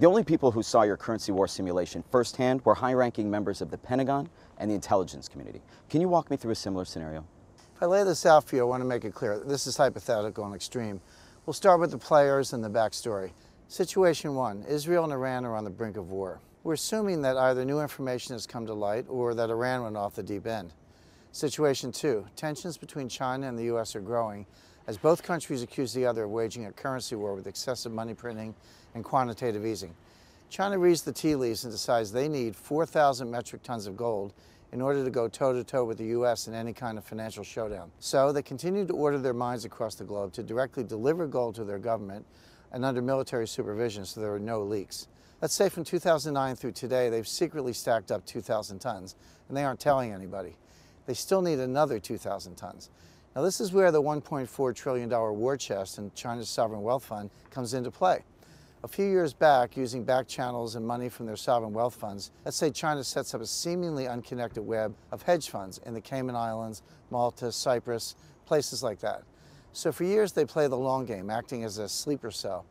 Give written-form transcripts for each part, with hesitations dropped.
The only people who saw your currency war simulation firsthand were high-ranking members of the Pentagon and the intelligence community. Can you walk me through a similar scenario? If I lay this out for you, I want to make it clear. This is hypothetical and extreme. We'll start with the players and the backstory. Situation 1, Israel and Iran are on the brink of war. We're assuming that either new information has come to light or that Iran went off the deep end. Situation 2, tensions between China and the U.S. are growing as both countries accuse the other of waging a currency war with excessive money printing and quantitative easing. China reads the tea leaves and decides they need 4,000 metric tons of gold in order to go toe-to-toe with the U.S. in any kind of financial showdown. So they continue to order their mines across the globe to directly deliver gold to their government and under military supervision so there are no leaks. Let's say from 2009 through today, they've secretly stacked up 2,000 tons, and they aren't telling anybody. They still need another 2,000 tons. Now this is where the $1.4 trillion war chest in China's sovereign wealth fund comes into play. A few years back, using back channels and money from their sovereign wealth funds, let's say China sets up a seemingly unconnected web of hedge funds in the Cayman Islands, Malta, Cyprus, places like that. So for years they play the long game, acting as a sleeper cell.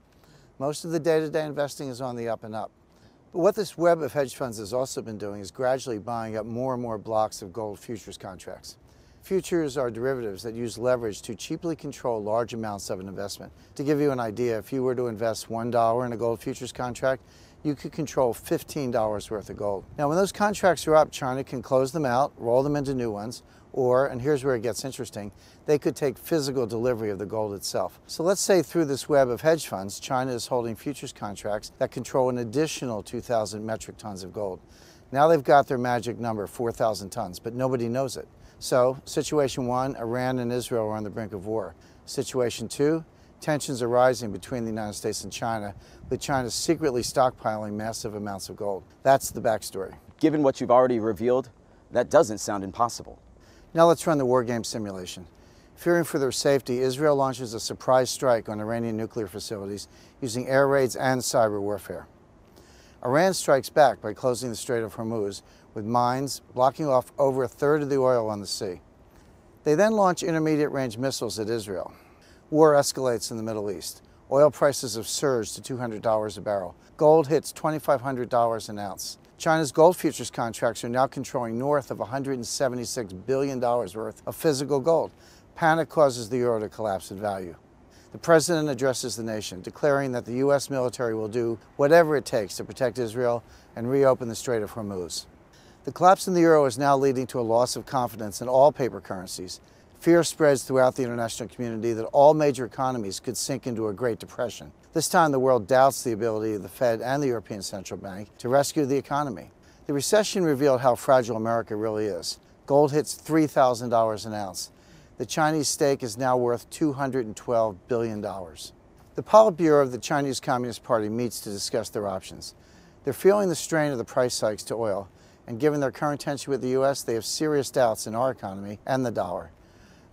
Most of the day-to-day investing is on the up and up. But what this web of hedge funds has also been doing is gradually buying up more and more blocks of gold futures contracts. Futures are derivatives that use leverage to cheaply control large amounts of an investment. To give you an idea, if you were to invest $1 in a gold futures contract, you could control $15 worth of gold. Now, when those contracts are up, China can close them out, roll them into new ones, or, and here's where it gets interesting, they could take physical delivery of the gold itself. So let's say through this web of hedge funds, China is holding futures contracts that control an additional 2,000 metric tons of gold. Now they've got their magic number, 4,000 tons, but nobody knows it. So, situation 1, Iran and Israel are on the brink of war. Situation 2, tensions are rising between the United States and China, with China secretly stockpiling massive amounts of gold. That's the backstory. Given what you've already revealed, that doesn't sound impossible. Now let's run the war game simulation. Fearing for their safety, Israel launches a surprise strike on Iranian nuclear facilities using air raids and cyber warfare. Iran strikes back by closing the Strait of Hormuz with mines, blocking off over a third of the oil on the sea. They then launch intermediate-range missiles at Israel. War escalates in the Middle East. Oil prices have surged to $200 a barrel. Gold hits $2,500 an ounce. China's gold futures contracts are now controlling north of $176 billion worth of physical gold. Panic causes the euro to collapse in value. The president addresses the nation, declaring that the U.S. military will do whatever it takes to protect Israel and reopen the Strait of Hormuz. The collapse in the euro is now leading to a loss of confidence in all paper currencies. Fear spreads throughout the international community that all major economies could sink into a Great Depression. This time the world doubts the ability of the Fed and the European Central Bank to rescue the economy. The recession revealed how fragile America really is. Gold hits $3,000 an ounce. The Chinese stake is now worth $212 billion. The Politburo of the Chinese Communist Party meets to discuss their options. They're feeling the strain of the price hikes to oil, and given their current tension with the U.S., they have serious doubts in our economy and the dollar.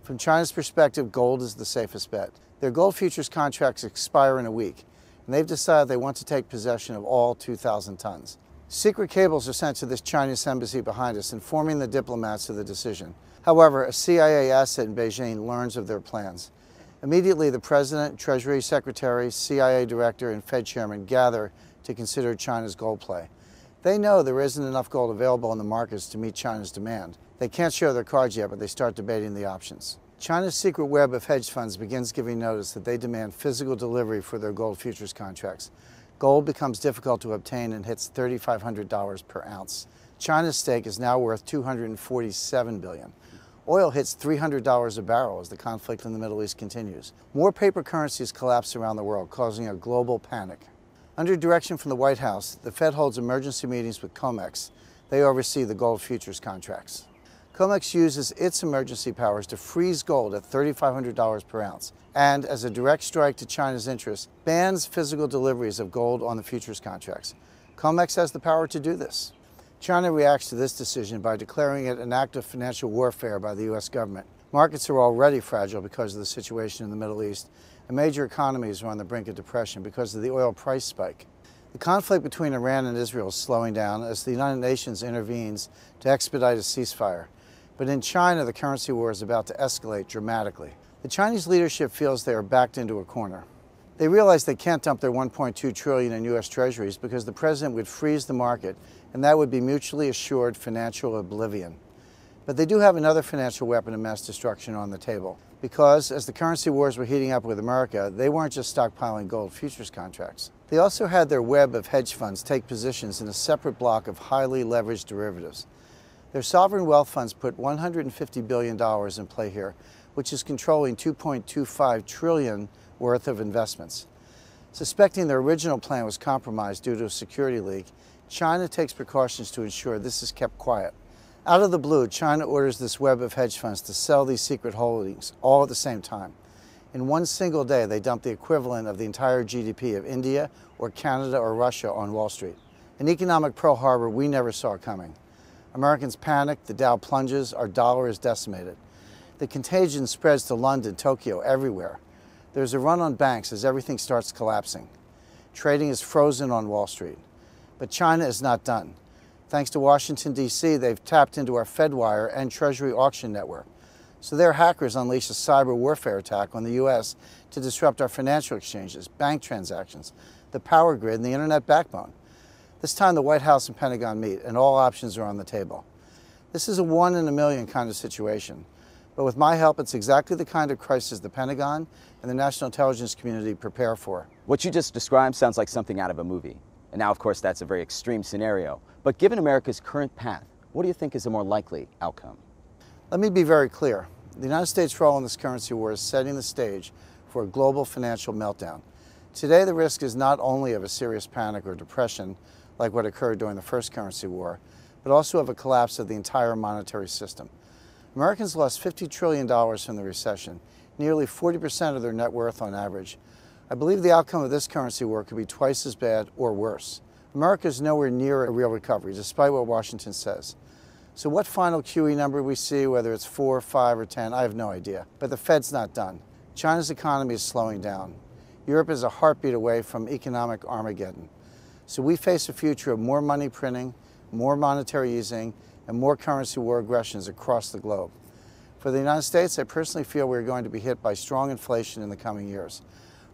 From China's perspective, gold is the safest bet. Their gold futures contracts expire in a week, and they've decided they want to take possession of all 2,000 tons. Secret cables are sent to this Chinese embassy behind us, informing the diplomats of the decision. However, a CIA asset in Beijing learns of their plans. Immediately, the President, Treasury Secretary, CIA Director, and Fed Chairman gather to consider China's gold play. They know there isn't enough gold available in the markets to meet China's demand. They can't show their cards yet, but they start debating the options. China's secret web of hedge funds begins giving notice that they demand physical delivery for their gold futures contracts. Gold becomes difficult to obtain and hits $3,500 per ounce. China's stake is now worth $247 billion. Oil hits $300 a barrel as the conflict in the Middle East continues. More paper currencies collapse around the world, causing a global panic. Under direction from the White House, the Fed holds emergency meetings with COMEX. They oversee the gold futures contracts. COMEX uses its emergency powers to freeze gold at $3,500 per ounce and, as a direct strike to China's interests, bans physical deliveries of gold on the futures contracts. COMEX has the power to do this. China reacts to this decision by declaring it an act of financial warfare by the U.S. government. Markets are already fragile because of the situation in the Middle East, and major economies are on the brink of depression because of the oil price spike. The conflict between Iran and Israel is slowing down as the United Nations intervenes to expedite a ceasefire. But in China, the currency war is about to escalate dramatically. The Chinese leadership feels they are backed into a corner. They realize they can't dump their $1.2 trillion in U.S. Treasuries because the president would freeze the market, and that would be mutually assured financial oblivion. But they do have another financial weapon of mass destruction on the table, because as the currency wars were heating up with America, they weren't just stockpiling gold futures contracts. They also had their web of hedge funds take positions in a separate block of highly leveraged derivatives. Their sovereign wealth funds put $150 billion in play here, which is controlling $2.25 trillion worth of investments. Suspecting their original plan was compromised due to a security leak, China takes precautions to ensure this is kept quiet. Out of the blue, China orders this web of hedge funds to sell these secret holdings all at the same time. In one single day, they dump the equivalent of the entire GDP of India or Canada or Russia on Wall Street. An economic Pearl Harbor we never saw coming. Americans panic, the Dow plunges, our dollar is decimated. The contagion spreads to London, Tokyo, everywhere. There's a run on banks as everything starts collapsing. Trading is frozen on Wall Street. But China is not done. Thanks to Washington, D.C., they've tapped into our Fedwire and Treasury auction network. So their hackers unleash a cyber warfare attack on the U.S. to disrupt our financial exchanges, bank transactions, the power grid, and the internet backbone. This time the White House and Pentagon meet, and all options are on the table. This is a 1 in a million kind of situation. But with my help, it's exactly the kind of crisis the Pentagon and the national intelligence community prepare for. What you just described sounds like something out of a movie. And now, of course, that's a very extreme scenario. But given America's current path, what do you think is a more likely outcome? Let me be very clear. The United States' role in this currency war is setting the stage for a global financial meltdown. Today, the risk is not only of a serious panic or depression, like what occurred during the first currency war, but also of a collapse of the entire monetary system. Americans lost $50 trillion from the recession, nearly 40% of their net worth on average. I believe the outcome of this currency war could be twice as bad or worse. America is nowhere near a real recovery, despite what Washington says. So what final QE number we see, whether it's 4, 5, or 10, I have no idea. But the Fed's not done. China's economy is slowing down. Europe is a heartbeat away from economic Armageddon. So we face a future of more money printing, more monetary easing, and more currency war aggressions across the globe. For the United States, I personally feel we're going to be hit by strong inflation in the coming years.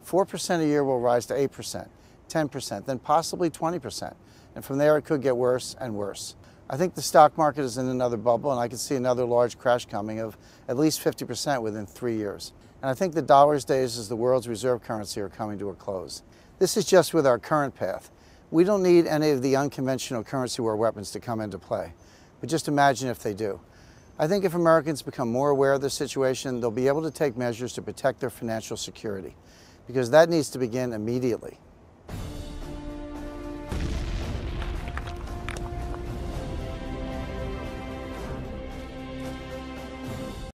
4% a year will rise to 8%, 10%, then possibly 20%. And from there, it could get worse and worse. I think the stock market is in another bubble, and I can see another large crash coming of at least 50% within 3 years. And I think the dollar's days as the world's reserve currency are coming to a close. This is just with our current path. We don't need any of the unconventional currency war weapons to come into play. But just imagine if they do. I think if Americans become more aware of the situation, they'll be able to take measures to protect their financial security, because that needs to begin immediately.